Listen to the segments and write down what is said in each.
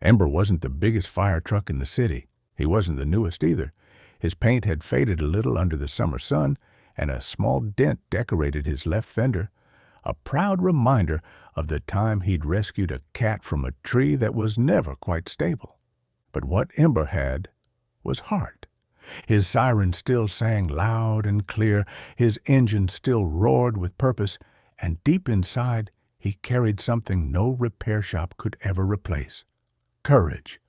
Ember wasn't the biggest fire truck in the city. He wasn't the newest either. His paint had faded a little under the summer sun, and a small dent decorated his left fender, a proud reminder of the time he'd rescued a cat from a tree that was never quite stable. But what Ember had was heart. His siren still sang loud and clear, his engine still roared with purpose, and deep inside he carried something no repair shop could ever replace: courage.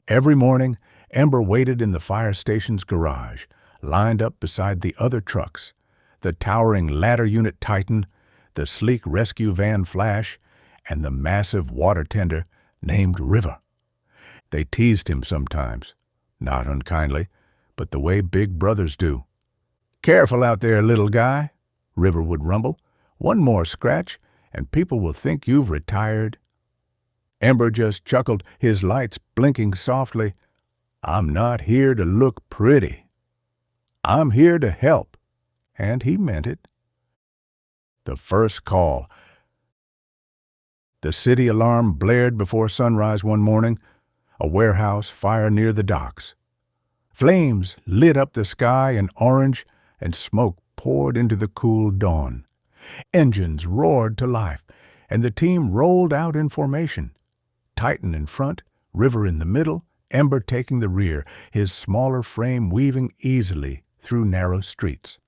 Every morning, Ember waited in the fire station's garage, lined up beside the other trucks, the towering ladder unit Titan, the sleek rescue van Flash, and the massive water tender named River. They teased him sometimes, not unkindly, but the way big brothers do. "Careful out there, little guy," River would rumble. "One more scratch, and people will think you've retired." Ember just chuckled, his lights blinking softly. "I'm not here to look pretty. I'm here to help." And he meant it. The first call. The city alarm blared before sunrise one morning, a warehouse fire near the docks. Flames lit up the sky in orange, and smoke poured into the cool dawn. Engines roared to life, and the team rolled out in formation. Titan in front, River in the middle, Ember taking the rear, his smaller frame weaving easily through narrow streets.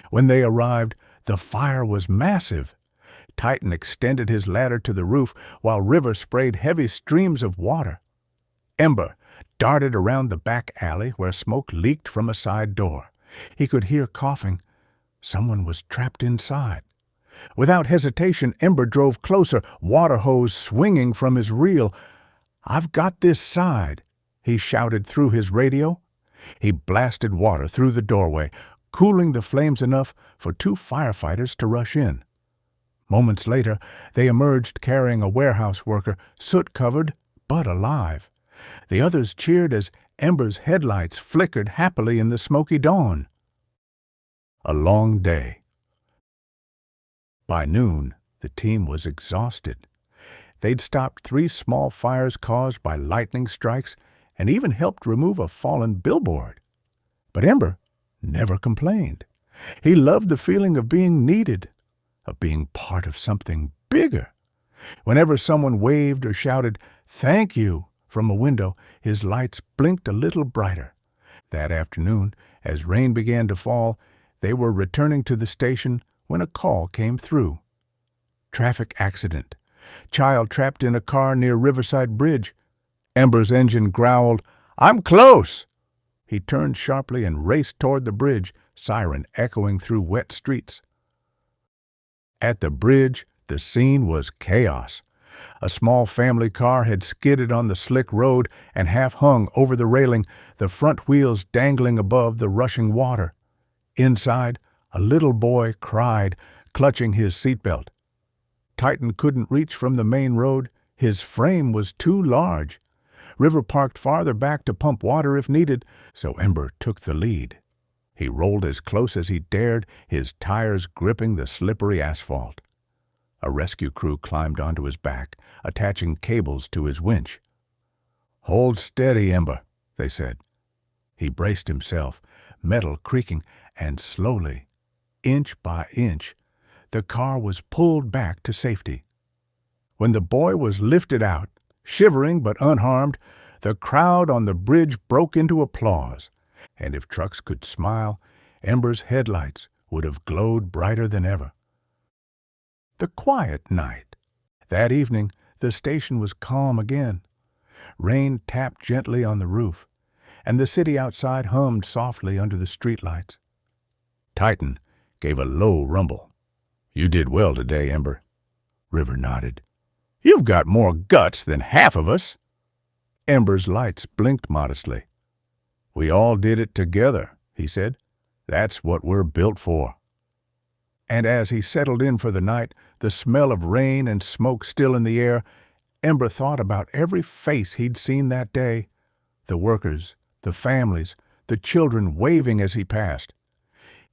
When they arrived, the fire was massive. Titan extended his ladder to the roof, while River sprayed heavy streams of water. Ember darted around the back alley where smoke leaked from a side door. He could hear coughing. Someone was trapped inside. Without hesitation, Ember drove closer, water hose swinging from his reel. "I've got this side," he shouted through his radio. He blasted water through the doorway, cooling the flames enough for 2 firefighters to rush in. Moments later, they emerged carrying a warehouse worker, soot-covered but alive. The others cheered as Ember's headlights flickered happily in the smoky dawn. A long day. By noon, the team was exhausted. They'd stopped 3 small fires caused by lightning strikes and even helped remove a fallen billboard. But Ember never complained. He loved the feeling of being needed, of being part of something bigger. Whenever someone waved or shouted, "Thank you," from a window, his lights blinked a little brighter. That afternoon, as rain began to fall, they were returning to the station when a call came through. Traffic accident. Child trapped in a car near Riverside Bridge. Ember's engine growled, "I'm close!" He turned sharply and raced toward the bridge, siren echoing through wet streets. At the bridge, the scene was chaos. A small family car had skidded on the slick road and half hung over the railing, the front wheels dangling above the rushing water. Inside, a little boy cried, clutching his seatbelt. Titan couldn't reach from the main road. His frame was too large. River parked farther back to pump water if needed, so Ember took the lead. He rolled as close as he dared, his tires gripping the slippery asphalt. A rescue crew climbed onto his back, attaching cables to his winch. "Hold steady, Ember," they said. He braced himself, metal creaking, and slowly, inch by inch, the car was pulled back to safety. When the boy was lifted out, shivering but unharmed, the crowd on the bridge broke into applause, and if trucks could smile, Ember's headlights would have glowed brighter than ever. The quiet night. That evening, the station was calm again. Rain tapped gently on the roof, and the city outside hummed softly under the streetlights. Titan gave a low rumble. "You did well today, Ember." River nodded. "You've got more guts than half of us." Ember's lights blinked modestly. "We all did it together," he said. "That's what we're built for." And as he settled in for the night, the smell of rain and smoke still in the air, Ember thought about every face he'd seen that day, the workers, the families, the children waving as he passed.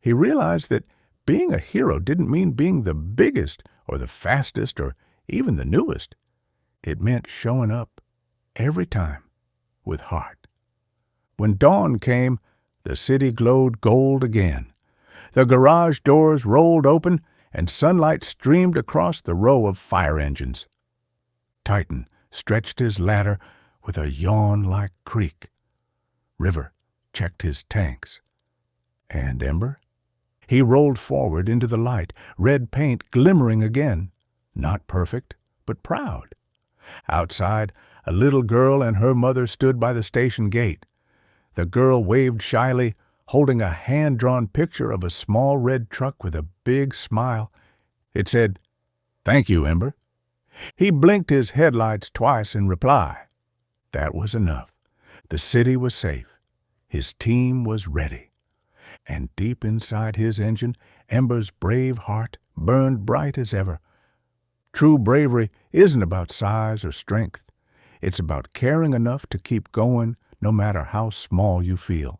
He realized that being a hero didn't mean being the biggest or the fastest or even the newest. It meant showing up, every time with heart. When dawn came, the city glowed gold again. The garage doors rolled open, and sunlight streamed across the row of fire engines. Titan stretched his ladder with a yawn-like creak. River checked his tanks. And Ember? He rolled forward into the light, red paint glimmering again. Not perfect, but proud. Outside, a little girl and her mother stood by the station gate. The girl waved shyly, holding a hand-drawn picture of a small red truck with a big smile. It said, "Thank you, Ember." He blinked his headlights twice in reply. That was enough. The city was safe. His team was ready. And deep inside his engine, Ember's brave heart burned bright as ever. True bravery isn't about size or strength. It's about caring enough to keep going no matter how small you feel.